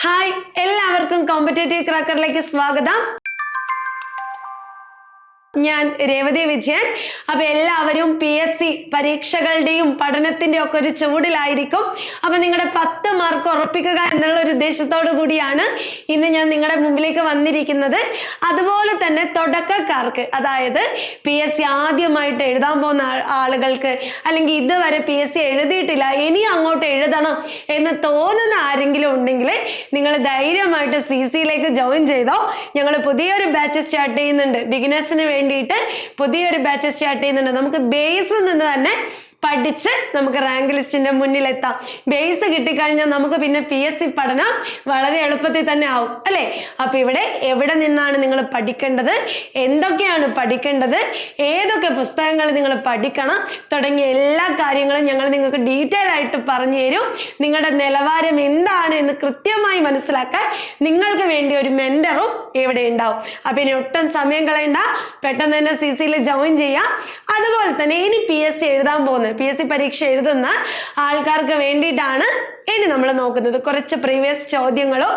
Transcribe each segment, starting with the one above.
Hi, എല്ലാവർക്കും competitive ക്രാക്കറിലേക്ക് സ്വാഗതം. ഞാൻ രേവതി വിജയൻ. അപ്പൊ എല്ലാവരും PSC പരീക്ഷകളുടെയും പഠനത്തിന്റെ ഒക്കെ ഒരു ചൂടിലായിരിക്കും. അപ്പൊ നിങ്ങളുടെ 10 മാർക്ക് ഉറപ്പിക്കുക എന്നുള്ള ഒരു ഉദ്ദേശത്തോടു കൂടിയാണ് ഇന്ന് ഞാൻ നിങ്ങളുടെ മുമ്പിലേക്ക് വന്നിരിക്കുന്നത്. അതുപോലെ തന്നെ തുടക്കക്കാർക്ക്, അതായത് PSC ആദ്യമായിട്ട് എഴുതാൻ പോകുന്ന ആളുകൾക്ക്, അല്ലെങ്കിൽ ഇതുവരെ PSC എഴുതിയിട്ടില്ല, ഇനി അങ്ങോട്ട് എഴുതണം എന്ന് തോന്നുന്ന ആരെങ്കിലും ഉണ്ടെങ്കിൽ നിങ്ങൾ ധൈര്യമായിട്ട് CC ജോയിൻ ചെയ്തോ. ഞങ്ങൾ പുതിയൊരു ബാച്ച് സ്റ്റാർട്ട് ചെയ്യുന്നുണ്ട്. ബിഗിനേഴ്സിന് വേണ്ടിയിട്ട് പുതിയൊരു ബാച്ച് സ്റ്റാർട്ട് ചെയ്യുന്നുണ്ട്. നമുക്ക് ബേസിൽ നിന്ന് തന്നെ പഠിച്ച് നമുക്ക് റാങ്ക് ലിസ്റ്റിന്റെ മുന്നിലെത്താം. ബേസ് കിട്ടിക്കഴിഞ്ഞാൽ നമുക്ക് പിന്നെ PSC പഠനം വളരെ എളുപ്പത്തിൽ തന്നെ ആവും, അല്ലെ? അപ്പൊ ഇവിടെ എവിടെ നിന്നാണ് നിങ്ങൾ പഠിക്കേണ്ടത്, എന്തൊക്കെയാണ് പഠിക്കേണ്ടത്, ഏതൊക്കെ പുസ്തകങ്ങൾ നിങ്ങൾ പഠിക്കണം തുടങ്ങിയ എല്ലാ കാര്യങ്ങളും ഞങ്ങൾ നിങ്ങൾക്ക് ഡീറ്റെയിൽ ആയിട്ട് പറഞ്ഞു തരും. നിങ്ങളുടെ നിലവാരം എന്താണ് എന്ന് കൃത്യമായി മനസ്സിലാക്കാൻ നിങ്ങൾക്ക് വേണ്ടി ഒരു മെന്ററും ഇവിടെ ഉണ്ടാവും. അപ്പൊ ഇനി ഒട്ടും സമയം കളയണ്ട, പെട്ടെന്ന് തന്നെ CC ജോയിൻ ചെയ്യാം. അതുപോലെ തന്നെ ഇനി PSC എഴുതാൻ പോകുന്നത്, PSC പരീക്ഷ എഴുതുന്ന ആൾക്കാർക്ക് വേണ്ടിയിട്ടാണ് ഇനി നമ്മൾ നോക്കുന്നത് കുറച്ച് പ്രീവിയസ് ചോദ്യങ്ങളും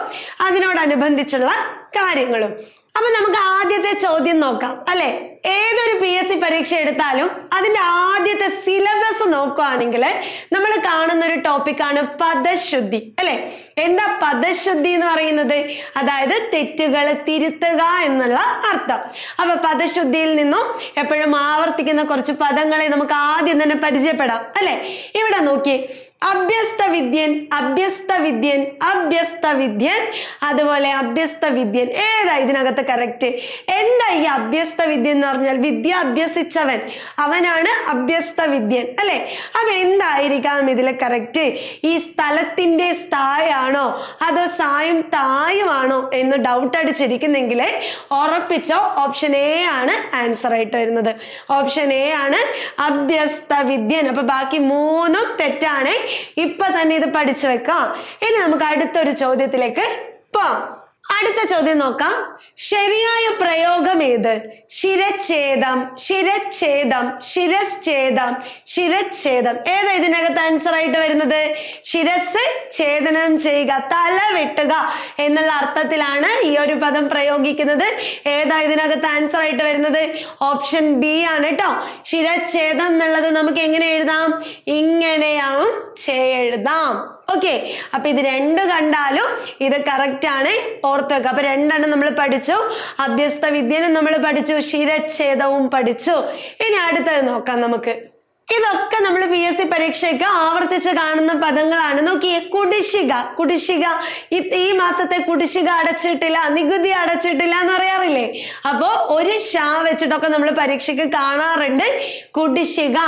അതിനോടനുബന്ധിച്ചുള്ള കാര്യങ്ങളും. അപ്പൊ നമുക്ക് ആദ്യത്തെ ചോദ്യം നോക്കാം, അല്ലെ? ഏതൊരു PSC പരീക്ഷ എടുത്താലും അതിന്റെ ആദ്യത്തെ സിലബസ് നോക്കുകയാണെങ്കിൽ നമ്മൾ കാണുന്ന ഒരു ടോപ്പിക്കാണ് പദശുദ്ധി, അല്ലെ? എന്താ പദശുദ്ധി എന്ന് പറയുന്നത്? അതായത് തെറ്റുകൾ തിരുത്തുക എന്നുള്ള അർത്ഥം. അപ്പൊ പദശുദ്ധിയിൽ നിന്നും എപ്പോഴും ആവർത്തിക്കുന്ന കുറച്ച് പദങ്ങളെ നമുക്ക് ആദ്യം തന്നെ പരിചയപ്പെടാം, അല്ലെ? ഇവിടെ നോക്കി, അഭ്യസ്ത വിദ്യൻ, അഭ്യസ്ത വിദ്യൻ, അഭ്യസ്ത വിദ്യൻ, അതുപോലെ അഭ്യസ്ത വിദ്യൻ. ഏതാ ഇതിനകത്ത് കറക്റ്റ്? എന്താ ഈ അഭ്യസ്ത വിദ്യൻ എന്ന് പറഞ്ഞാൽ? വിദ്യ അഭ്യസിച്ചവൻ, അവനാണ് അഭ്യസ്ത വിദ്യൻ, അല്ലെ? അപ്പൊ എന്തായിരിക്കാം ഇതിലെ കറക്റ്റ്? ഈ സ്ഥലത്തിന്റെ സ്ഥായാണോ അതോ സായും തായുമാണോ എന്ന് ഡൗട്ട് അടിച്ചിരിക്കുന്നെങ്കിൽ ഉറപ്പിച്ചോ, ഓപ്ഷൻ A ആണ് ആൻസർ ആയിട്ട് വരുന്നത്. ഓപ്ഷൻ A ആണ് അഭ്യസ്ത വിദ്യൻ. അപ്പൊ ബാക്കി 3 തെറ്റാണ്. ഇപ്പൊ തന്നെ ഇത് പഠിച്ചു വെക്കാം. ഇനി നമുക്ക് അടുത്തൊരു ചോദ്യത്തിലേക്ക് പോവാം. അടുത്ത ചോദ്യം നോക്കാം. ശരിയായ പ്രയോഗം ഏത്? ശിരച്ഛേദം, ശിരച്ഛേദം, ശിരച്ഛേദം, ശിരച്ഛേദം. ഏതാ ഇതിനകത്ത് ആൻസർ ആയിട്ട് വരുന്നത്? ശിരസ് ഛേദനം ചെയ്യുക, തല വെട്ടുക എന്നുള്ള അർത്ഥത്തിലാണ് ഈ ഒരു പദം പ്രയോഗിക്കുന്നത്. ഏതാ ഇതിനകത്ത് ആൻസർ ആയിട്ട് വരുന്നത്? ഓപ്ഷൻ B ആണ് കേട്ടോ. ശിരച്ഛേദം എന്നുള്ളത് നമുക്ക് എങ്ങനെ എഴുതാം? ഇങ്ങനെയാവും എഴുതാം. ഓക്കെ, അപ്പൊ ഇത് 2 കണ്ടാലും ഇത് കറക്റ്റ് ആണ്, ഓർത്ത് വെക്കുക. അപ്പൊ 2 നമ്മൾ പഠിച്ചു, അഭ്യസ്ത വിദ്യനും നമ്മൾ പഠിച്ചു, ശിരച്ഛേദവും പഠിച്ചു. ഇനി അടുത്തത് നോക്കാം നമുക്ക്. ഇതൊക്കെ നമ്മൾ PSC പരീക്ഷയ്ക്ക് ആവർത്തിച്ച് കാണുന്ന പദങ്ങളാണ്. നോക്കിയേ, കുടിശ്ശിക. കുടിശ്ശിക, ഈ മാസത്തെ കുടിശ്ശിക അടച്ചിട്ടില്ല, നികുതി അടച്ചിട്ടില്ല എന്ന് പറയാറില്ലേ? അപ്പോ ഒരു ഷാ വെച്ചിട്ടൊക്കെ നമ്മൾ പരീക്ഷയ്ക്ക് കാണാറുണ്ട്, കുടിശ്ശിക.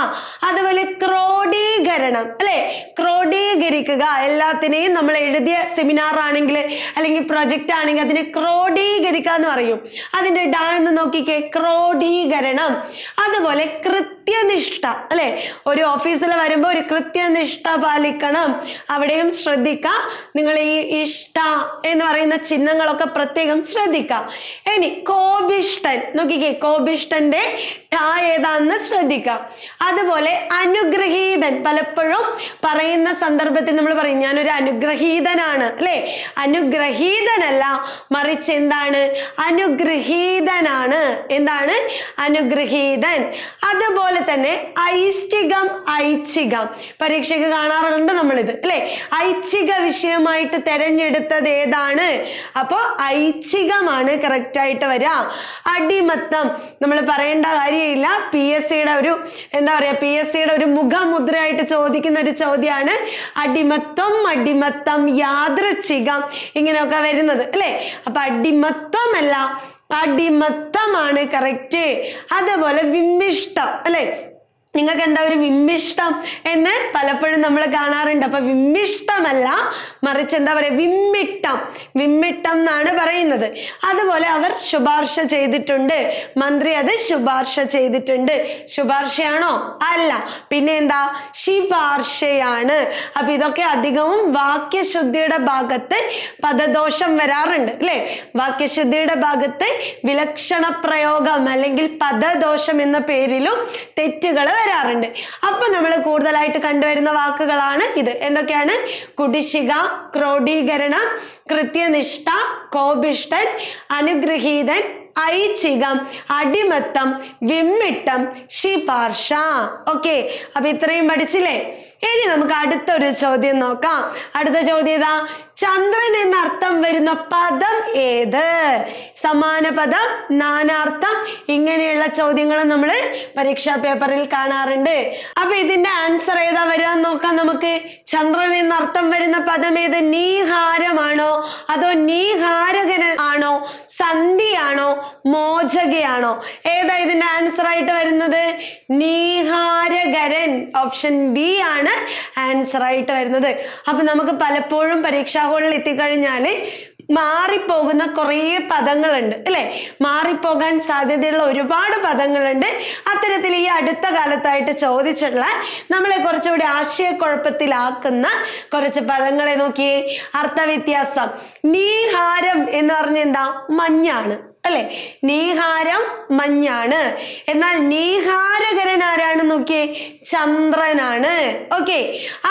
അതുപോലെ ക്രോഡീകരണം, അല്ലെ? ക്രോഡീകരിക്കുക. എല്ലാത്തിനെയും നമ്മൾ എഴുതിയ സെമിനാർ ആണെങ്കിൽ അല്ലെങ്കിൽ പ്രൊജക്റ്റ് ആണെങ്കിൽ അതിനെ ക്രോഡീകരിക്കുക എന്ന് പറയും. അതിന്റെ ഡ എന്ന് നോക്കിക്കേ, ക്രോഡീകരണം. അതുപോലെ കൃത്യനിഷ്ഠ, അല്ലെ? ഒരു ഓഫീസിൽ വരുമ്പോൾ ഒരു കൃത്യനിഷ്ഠ പാലിക്കണം, അവിടെയും ശ്രദ്ധിക്കാം. നിങ്ങൾ ഈ ഇഷ്ട എന്ന് പറയുന്ന ചിഹ്നങ്ങളൊക്കെ പ്രത്യേകം ശ്രദ്ധിക്കാം. ഇനി കോപിഷ്ഠൻ, നോക്കിക്കേ, കോപിഷ്ഠന്റെ ഠ ഏതാന്ന് ശ്രദ്ധിക്കാം. അതുപോലെ അനുഗ്രഹീതൻ, പലപ്പോഴും പറയുന്ന സന്ദർഭത്തിൽ നമ്മൾ പറയും ഞാനൊരു അനുഗ്രഹീതനാണ്, അല്ലെ? അനുഗ്രഹീതനല്ല, മറിച്ച് എന്താണ്? അനുഗ്രഹീതനാണ്. എന്താണ്? അനുഗ്രഹീതൻ. അതുപോലെ തന്നെ ഐച്ഛികം, ഐച്ഛികം. പരീക്ഷയ്ക്ക് കാണാറുണ്ട് നമ്മളിത്, അല്ലെ? ഐച്ഛിക വിഷയമായിട്ട് തെരഞ്ഞെടുത്തത് ഏതാണ്? അപ്പോ ഐച്ഛികമാണ് കറക്റ്റ് ആയിട്ട് വരിക. അടിമത്തം നമ്മൾ പറയേണ്ട കാര്യമില്ല. PSCയുടെ ഒരു എന്താ പറയാ, PSCയുടെ ഒരു മുഖമുദ്രയായിട്ട് ചോദിക്കുന്ന ഒരു ചോദ്യമാണ് അടിമത്വം, അടിമത്തം, യാദൃച്ഛികം, ഇങ്ങനെയൊക്കെ വരുന്നത്, അല്ലെ? അപ്പൊ അടിമത്വമല്ല, അടിമത്തമാണ് കറക്റ്റ്. അതുപോലെ വിമ്മിഷ്ടം, അല്ലെ? നിങ്ങൾക്ക് എന്താ ഒരു വിമ്മിഷ്ടം എന്ന് പലപ്പോഴും നമ്മൾ കാണാറുണ്ട്. അപ്പൊ വിമ്മിഷ്ടമല്ല, മറിച്ച് എന്താ പറയാ, വിമ്മിട്ടം. വിമ്മിട്ടം എന്നാണ് പറയുന്നത്. അതുപോലെ അവർ ശുപാർശ ചെയ്തിട്ടുണ്ട്, മന്ത്രി അത് ശുപാർശ ചെയ്തിട്ടുണ്ട്. ശുപാർശയാണോ? അല്ല, പിന്നെ എന്താ? ശിപാർശയാണ്. അപ്പൊ ഇതൊക്കെ അധികവും വാക്യശുദ്ധിയുടെ ഭാഗത്ത് പദദോഷം വരാറുണ്ട്, അല്ലെ? വാക്യശുദ്ധിയുടെ ഭാഗത്ത് വിലക്ഷണ പ്രയോഗം അല്ലെങ്കിൽ പദദോഷം എന്ന പേരിലും തെറ്റുകൾ വരാറുണ്ട്. അപ്പൊ നമ്മൾ കൂടുതലായിട്ട് കണ്ടുവരുന്ന വാക്കുകളാണ് ഇത്. എന്തൊക്കെയാണ്? കുടിശ്ശിക, ക്രോഡീകരണം, കൃത്യനിഷ്ഠ, കോപിഷ്ഠൻ, അനുഗ്രഹീതൻ, ഐച്ഛികം, അടിമത്തം, വിമ്മിട്ടം, ശിപാർശ. ഓക്കെ, അപ്പൊ ഇത്രയും പഠിച്ചില്ലേ? ഇനി നമുക്ക് അടുത്തൊരു ചോദ്യം നോക്കാം. അടുത്ത ചോദ്യം ഏതാ? ചന്ദ്രൻ എന്നർത്ഥം വരുന്ന പദം ഏത്? സമാന പദം, നാനാർത്ഥം, ഇങ്ങനെയുള്ള ചോദ്യങ്ങൾ നമ്മൾ പരീക്ഷാ പേപ്പറിൽ കാണാറുണ്ട്. അപ്പൊ ഇതിന്റെ ആൻസർ ഏതാ വരാൻ നോക്കാം നമുക്ക്. ചന്ദ്രൻ എന്നർത്ഥം വരുന്ന പദം ഏത്? നീഹാരമാണോ അതോ നീഹാരകൻ ആണോ, സന്ധിയാണോ, മോചകയാണോ? ഏതാ ഇതിന്റെ ആൻസർ ആയിട്ട് വരുന്നത്? നീഹാരകരൻ. ഓപ്ഷൻ ബി ആണ് ആൻസർ ആയിട്ട് വരുന്നത്. അപ്പൊ നമുക്ക് പലപ്പോഴും പരീക്ഷാ ഹാളിൽ എത്തിക്കഴിഞ്ഞാല് മാറിപ്പോകുന്ന കുറേ പദങ്ങളുണ്ട് അല്ലെ? മാറിപ്പോകാൻ സാധ്യതയുള്ള ഒരുപാട് പദങ്ങളുണ്ട്. അത്തരത്തിൽ ഈ അടുത്ത കാലത്തായിട്ട് ചോദിച്ചുള്ള നമ്മളെ കുറച്ചുകൂടി ആശയക്കുഴപ്പത്തിലാക്കുന്ന കുറച്ച് പദങ്ങളെ നോക്കിയേ. അർത്ഥവ്യത്യാസം. നീഹാരം എന്ന് പറഞ്ഞ എന്താ? മഞ്ഞാണ് അല്ലെ? നീഹാരം മഞ്ഞാണ്. എന്നാൽ നീഹാരകരൻ ആരാണ് നോക്കിയേ? ചന്ദ്രനാണ്. ഓക്കെ,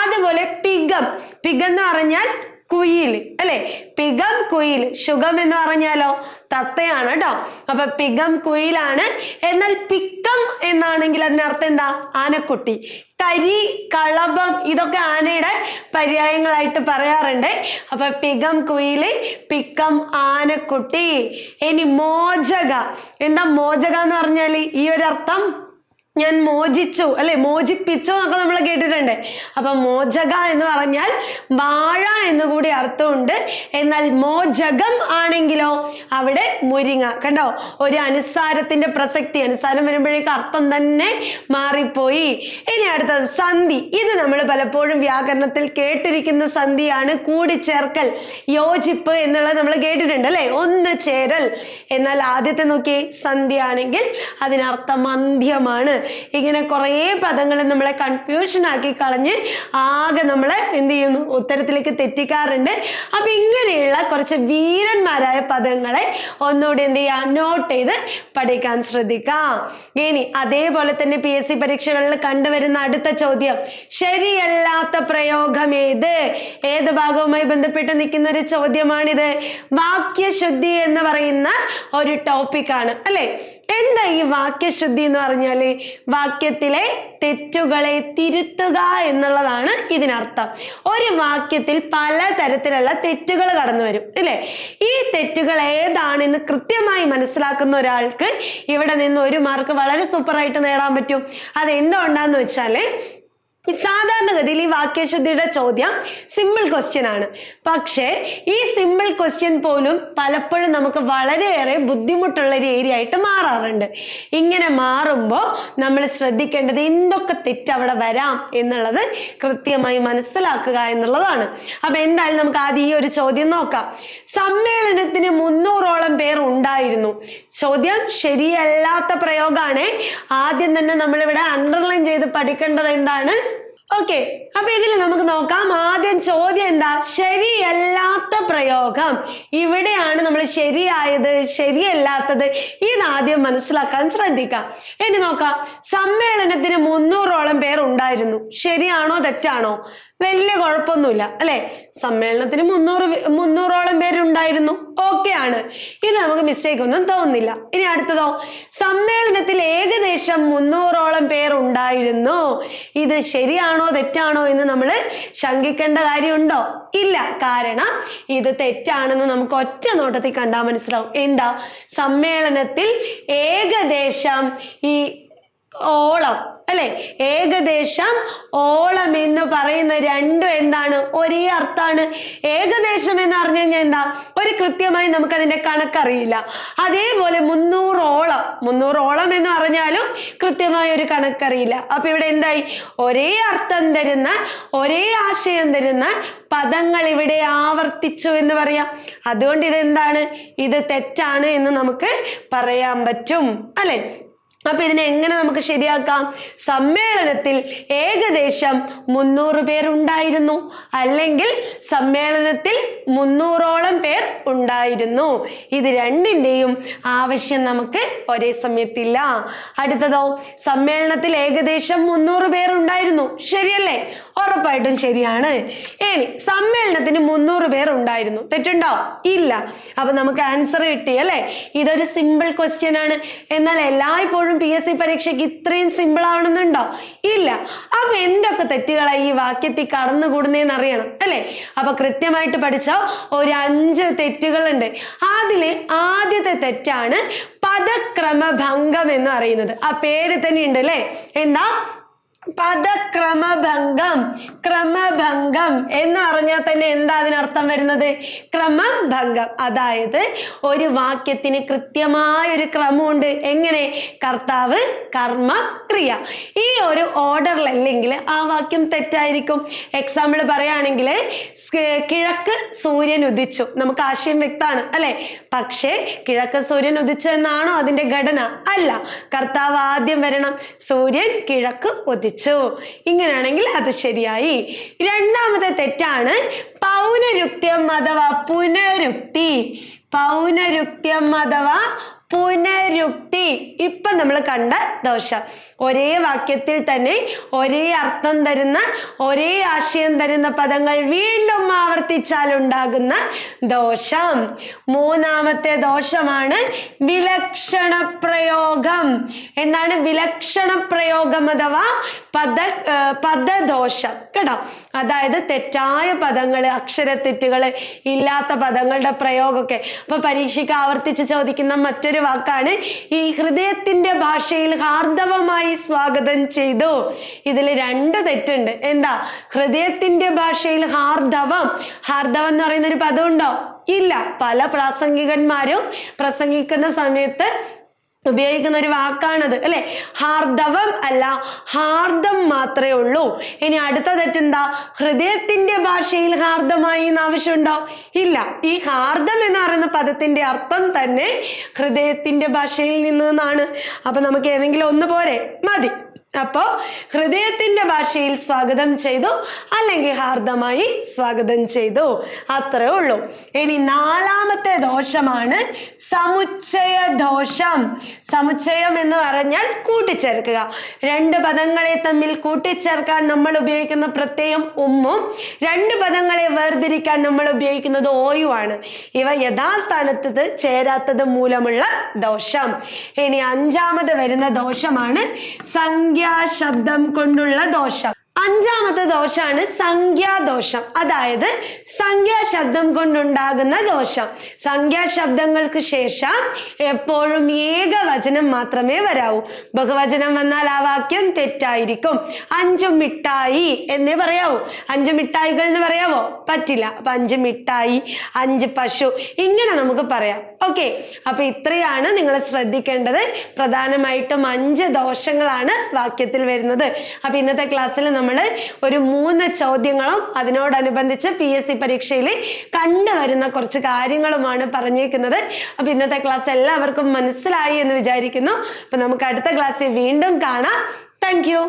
അതുപോലെ പികം. പികം എന്ന് പറഞ്ഞാൽ കുയിൽ അല്ലെ? പികം കുയിൽ. ശുഗം എന്ന് പറഞ്ഞാലോ തത്തയാണ് കേട്ടോ. അപ്പൊ പികം കുയിലാണ്. എന്നാൽ പിക്കം എന്നാണെങ്കിൽ അതിനർത്ഥം എന്താ? ആനക്കുട്ടി. കരി, കളഭം, ഇതൊക്കെ ആനയുടെ പര്യായങ്ങളായിട്ട് പറയാറുണ്ട്. അപ്പൊ പികം കുയില്, പിക്കം ആനക്കുട്ടി. ഇനി മോചക. എന്താ മോചക എന്ന് പറഞ്ഞാല്? ഈ ഒരു അർത്ഥം ഞാൻ മോചിച്ചു അല്ലെ, മോചിപ്പിച്ചു എന്നൊക്കെ നമ്മൾ കേട്ടിട്ടുണ്ട്. അപ്പൊ മോചക എന്ന് പറഞ്ഞാൽ വാഴ എന്നുകൂടി അർത്ഥമുണ്ട്. എന്നാൽ മോചകം ആണെങ്കിലോ അവിടെ മുരിങ്ങ. കണ്ടോ, ഒരു അനുസാരത്തിന്റെ പ്രസക്തി. അനുസാരം വരുമ്പോഴേക്ക് അർത്ഥം തന്നെ മാറിപ്പോയി. ഇനി അടുത്തത് സന്ധി. ഇത് നമ്മൾ പലപ്പോഴും വ്യാകരണത്തിൽ കേട്ടിരിക്കുന്ന സന്ധിയാണ്. കൂടിച്ചേർക്കൽ, യോജിപ്പ് എന്നുള്ളത് നമ്മൾ കേട്ടിട്ടുണ്ട് അല്ലെ? ഒന്ന് ചേരൽ. എന്നാൽ ആദ്യത്തെ നോക്കിയേ, സന്ധി ആണെങ്കിൽ അതിനർത്ഥം അന്ത്യമാണ്. ഇങ്ങനെ കുറേ പദങ്ങൾ നമ്മളെ കൺഫ്യൂഷൻ ആക്കി കളഞ്ഞ് ആകെ നമ്മളെ എന്ത് ചെയ്യുന്നു? ഉത്തരത്തിലേക്ക് തെറ്റിക്കാറുണ്ട്. അപ്പൊ ഇങ്ങനെയുള്ള കുറച്ച് വീരന്മാരായ പദങ്ങളെ ഒന്നുകൂടി എന്ത് ചെയ്യാം? നോട്ട് ചെയ്ത് പഠിക്കാൻ ശ്രദ്ധിക്കാം. ഇനി അതേപോലെ തന്നെ PSC പരീക്ഷകളിൽ കണ്ടുവരുന്ന അടുത്ത ചോദ്യം, ശരിയല്ലാത്ത പ്രയോഗം ഏത്? ഏത് ഭാഗവുമായി ബന്ധപ്പെട്ട് നിൽക്കുന്ന ഒരു ചോദ്യമാണിത്. വാക്യശുദ്ധി എന്ന് പറയുന്ന ഒരു ടോപ്പിക്കാണ് അല്ലെ? എന്താ ഈ വാക്യശുദ്ധി എന്ന് പറഞ്ഞാല്? വാക്യത്തിലെ തെറ്റുകളെ തിരുത്തുക എന്നുള്ളതാണ് ഇതിനർത്ഥം. ഒരു വാക്യത്തിൽ പലതരത്തിലുള്ള തെറ്റുകൾ കടന്നു വരും അല്ലെ? ഈ തെറ്റുകൾ ഏതാണെന്ന് കൃത്യമായി മനസ്സിലാക്കുന്ന ഒരാൾക്ക് ഇവിടെ നിന്ന് 1 മാർക്ക് വളരെ സൂപ്പറായിട്ട് നേടാൻ പറ്റും. അത് എന്തുകൊണ്ടാന്ന് വെച്ചാല് സാധാരണഗതിയിൽ ഈ വാക്യശുദ്ധിയുടെ ചോദ്യം സിമ്പിൾ ക്വസ്റ്റ്യൻ ആണ്. പക്ഷേ ഈ സിമ്പിൾ ക്വസ്റ്റ്യൻ പോലും പലപ്പോഴും നമുക്ക് വളരെയേറെ ബുദ്ധിമുട്ടുള്ള ഒരു ഏരിയ ആയിട്ട് മാറാറുണ്ട്. ഇങ്ങനെ മാറുമ്പോൾ നമ്മൾ ശ്രദ്ധിക്കേണ്ടത് എന്തൊക്കെ തെറ്റ് അവിടെ വരാം എന്നുള്ളത് കൃത്യമായി മനസ്സിലാക്കുക എന്നുള്ളതാണ്. അപ്പൊ എന്തായാലും നമുക്ക് ആദ്യം ഈ ഒരു ചോദ്യം നോക്കാം. സമ്മേളനത്തിന് 300ഓളം പേർ ഉണ്ടായിരുന്നു. ചോദ്യം ശരിയല്ലാത്ത പ്രയോഗമാണ്. ആദ്യം തന്നെ നമ്മളിവിടെ അണ്ടർലൈൻ ചെയ്ത് പഠിക്കേണ്ടത് എന്താണ്? ഓക്കെ, അപ്പൊ ഇതിൽ നമുക്ക് നോക്കാം. ആദ്യം ചോദ്യം എന്താ? ശരിയല്ലാത്ത പ്രയോഗം. ഇവിടെയാണ് നമ്മൾ ശരിയായത് ശരിയല്ലാത്തത് ഇതാദ്യം മനസ്സിലാക്കാൻ ശ്രദ്ധിക്കാം. ഇനി നോക്കാം. സമ്മേളനത്തിന് 300ഓളം പേർ ഉണ്ടായിരുന്നു. ശരിയാണോ തെറ്റാണോ? വലിയ കുഴപ്പമൊന്നുമില്ല അല്ലെ? സമ്മേളനത്തിന് 300ഓളം പേരുണ്ടായിരുന്നു. ഓക്കെ ആണ്. ഇത് നമുക്ക് മിസ്റ്റേക്ക് ഒന്നും തോന്നുന്നില്ല. ഇനി അടുത്തതോ, സമ്മേളനത്തിൽ ഏകദേശം 300ഓളം പേർ ഉണ്ടായിരുന്നു. ഇത് ശരിയാണോ തെറ്റാണോ എന്ന് നമ്മൾ ശങ്കിക്കേണ്ട കാര്യമുണ്ടോ? ഇല്ല. കാരണം ഇത് തെറ്റാണെന്ന് നമുക്ക് ഒറ്റ നോട്ടത്തിൽ കണ്ടാൽ മനസ്സിലാവും. എന്താ? സമ്മേളനത്തിൽ ഏകദേശം ഈ ഓളം അല്ലെ? ഏകദേശം ഓളം എന്ന് പറയുന്ന രണ്ടും എന്താണ്? ഒരേ അർത്ഥാണ്. ഏകദേശം എന്ന് പറഞ്ഞു കഴിഞ്ഞാൽ എന്താ? ഒരു കൃത്യമായി നമുക്ക് അതിന്റെ കണക്കറിയില്ല. അതേപോലെ 300ഓളം എന്ന് പറഞ്ഞാലും കൃത്യമായ ഒരു കണക്കറിയില്ല. അപ്പൊ ഇവിടെ എന്തായി? ഒരേ അർത്ഥം തരുന്ന, ഒരേ ആശയം തരുന്ന പദങ്ങൾ ഇവിടെ ആവർത്തിച്ചു എന്ന് പറയാം. അതുകൊണ്ട് ഇതെന്താണ്? ഇത് തെറ്റാണ് എന്ന് നമുക്ക് പറയാൻ പറ്റും അല്ലെ? അപ്പൊ ഇതിനെ എങ്ങനെ നമുക്ക് ശരിയാക്കാം? സമ്മേളനത്തിൽ ഏകദേശം 300 പേർ ഉണ്ടായിരുന്നു, അല്ലെങ്കിൽ സമ്മേളനത്തിൽ 300ഓളം പേർ ഉണ്ടായിരുന്നു. ഇത് രണ്ടിന്റെയും ആവശ്യം നമുക്ക് ഒരേ സമയത്തില്ല. അടുത്തതോ, സമ്മേളനത്തിൽ ഏകദേശം 300 പേർ ഉണ്ടായിരുന്നു. ശരിയല്ലേ? ഉറപ്പായിട്ടും ശരിയാണ്. ഇനി സമ്മേളനത്തിന് 300 പേർ ഉണ്ടായിരുന്നു, തെറ്റുണ്ടോ? ഇല്ല. അപ്പൊ നമുക്ക് ആൻസർ കിട്ടി അല്ലെ? ഇതൊരു സിമ്പിൾ ക്വസ്റ്റ്യൻ ആണ്. എന്നാൽ എല്ലായ്പ്പോഴും PSC പരീക്ഷയ്ക്ക് ഇത്രയും സിമ്പിൾ ആവണമെന്നുണ്ടോ? ഇല്ല. അപ്പൊ എന്തൊക്കെ തെറ്റുകളായി ഈ വാക്യത്തിൽ കടന്നുകൂടുന്നതെന്ന് അറിയണം അല്ലെ? അപ്പൊ കൃത്യമായിട്ട് പഠിച്ചോ. ഒരു 5 തെറ്റുകളുണ്ട്. അതില് ആദ്യത്തെ തെറ്റാണ് പദക്രമഭംഗം എന്ന് പറയുന്നത്. ആ പേര് തന്നെ ഉണ്ട് അല്ലെ? എന്താ? പദക്രമഭംഗം. ക്രമഭംഗം എന്ന് പറഞ്ഞാൽ തന്നെ എന്താ അതിനർത്ഥം വരുന്നത്? ക്രമഭംഗം. അതായത് ഒരു വാക്യത്തിന് കൃത്യമായ ഒരു ക്രമമുണ്ട്. എങ്ങനെ? കർത്താവ്, കർമ്മം, ക്രിയ. ഈ ഒരു ഓർഡറിലല്ലെങ്കിൽ ആ വാക്യം തെറ്റായിരിക്കും. എക്സാമ്പിൾ പറയുകയാണെങ്കിൽ കിഴക്ക് സൂര്യൻ ഉദിച്ചു. നമുക്ക് ആശയം വ്യക്തമാണ് അല്ലെ? പക്ഷേ കിഴക്ക് സൂര്യൻ ഉദിച്ചു എന്നാണോ അതിന്റെ ഘടന? അല്ല. കർത്താവ് ആദ്യം വരണം, സൂര്യൻ കിഴക്ക് ഉദിച്ചു. ഇങ്ങനെയാണെങ്കിൽ അത് ശരിയായി. രണ്ടാമത്തെ തെറ്റാണ് പൗനരുക്ത്യം അഥവാ പുനരുക്തി. പൗനരുക്ത്യം അഥവാ പുനരുക്തി. ഇപ്പൊ നമ്മൾ കണ്ട ദോഷം. ഒരേ വാക്യത്തിൽ തന്നെ ഒരേ അർത്ഥം തരുന്ന, ഒരേ ആശയം തരുന്ന പദങ്ങൾ വീണ്ടും ആവർത്തിച്ചാൽ ഉണ്ടാകുന്ന ദോഷം. മൂന്നാമത്തെ ദോഷമാണ് വിലക്ഷണ പ്രയോഗം. എന്താണ് വിലക്ഷണ പ്രയോഗം അഥവാ പദദോഷം? കേട്ടോ, അതായത് തെറ്റായ പദങ്ങൾ, അക്ഷരത്തെറ്റുകൾ, ഇല്ലാത്ത പദങ്ങളുടെ പ്രയോഗമൊക്കെ. അപ്പൊ പരീക്ഷയ്ക്ക് ആവർത്തിച്ച് ചോദിക്കുന്ന മറ്റൊരു വാക്കാണ് ഈ ഹൃദയത്തിന്റെ ഭാഷയിൽ ഹാർദവമായി സ്വാഗതം ചെയ്തു. ഇതിൽ 2 തെറ്റുണ്ട്. എന്താ? ഹൃദയത്തിന്റെ ഭാഷയിൽ ഹാർദവം. ഹാർദവം എന്ന് പറയുന്ന ഒരു പദം ഉണ്ടോ? ഇല്ല. പല പ്രാസംഗികന്മാരും പ്രസംഗിക്കുന്ന സമയത്ത് ഉപയോഗിക്കുന്ന ഒരു വാക്കാണത് അല്ലെ? ഹാർദവം അല്ല, ഹാർദം മാത്രമേ ഉള്ളൂ. ഇനി അടുത്ത തെറ്റെന്താ? ഹൃദയത്തിന്റെ ഭാഷയിൽ ഹാർദമായി എന്ന് ആവശ്യമുണ്ടോ? ഇല്ല. ഈ ഹാർദം എന്ന് പറയുന്ന പദത്തിന്റെ അർത്ഥം തന്നെ ഹൃദയത്തിന്റെ ഭാഷയിൽ നിന്നാണ്. അപ്പൊ നമുക്ക് ഏതെങ്കിലും ഒന്ന് പോരെ? മതി. അപ്പോ ഹൃദയത്തിന്റെ ഭാഷയിൽ സ്വാഗതം ചെയ്തു, അല്ലെങ്കിൽ ഹാർദമായി സ്വാഗതം ചെയ്തു. അത്രേ ഉള്ളൂ. ഇനി നാലാമത്തെ ദോഷമാണ് സമുച്ചയ ദോഷം. സമുച്ചയം എന്ന് പറഞ്ഞാൽ കൂട്ടിച്ചേർക്കുക. 2 പദങ്ങളെ തമ്മിൽ കൂട്ടിച്ചേർക്കാൻ നമ്മൾ ഉപയോഗിക്കുന്ന പ്രത്യയം ഉമ്മും 2 പദങ്ങളെ വേർതിരിക്കാൻ നമ്മൾ ഉപയോഗിക്കുന്നത് ഓയുമാണ്. ഇവ യഥാസ്ഥാനത്ത് ചേരാത്തത് മൂലമുള്ള ദോഷം. ഇനി 5ാമത് വരുന്ന ദോഷമാണ് ശബ്ദം കൊണ്ടുള്ള ദോഷം. 5ാമത്തെ ദോഷമാണ് സംഖ്യാദോഷം. അതായത് സംഖ്യാശബ്ദം കൊണ്ടുണ്ടാകുന്ന ദോഷം. സംഖ്യാശബ്ദങ്ങൾക്ക് ശേഷം എപ്പോഴും ഏകവചനം മാത്രമേ വരാവൂ. ബഹുവചനം വന്നാൽ ആ വാക്യം തെറ്റായിരിക്കും. 5 മിഠായി എന്നേ പറയാവൂ. 5 മിഠായികൾ എന്ന് പറയാവോ? പറ്റില്ല. അപ്പൊ 5 മിഠായി, 5 പശു, ഇങ്ങനെ നമുക്ക് പറയാം. ഓക്കെ, അപ്പൊ ഇത്രയാണ് നിങ്ങൾ ശ്രദ്ധിക്കേണ്ടത്. പ്രധാനമായിട്ടും 5 ദോഷങ്ങളാണ് വാക്യത്തിൽ വരുന്നത്. അപ്പൊ ഇന്നത്തെ ക്ലാസ്സിൽ നമ്മൾ ഒരു 3 ചോദ്യങ്ങളും അതിനോടനുബന്ധിച്ച് PSC പരീക്ഷയിൽ കണ്ടുവരുന്ന കുറച്ച് കാര്യങ്ങളുമാണ് പറഞ്ഞേക്കുന്നത്. അപ്പൊ ഇന്നത്തെ ക്ലാസ് എല്ലാവർക്കും മനസ്സിലായി എന്ന് വിചാരിക്കുന്നു. അപ്പൊ നമുക്ക് അടുത്ത ക്ലാസ്സിൽ വീണ്ടും കാണാം. Thank you.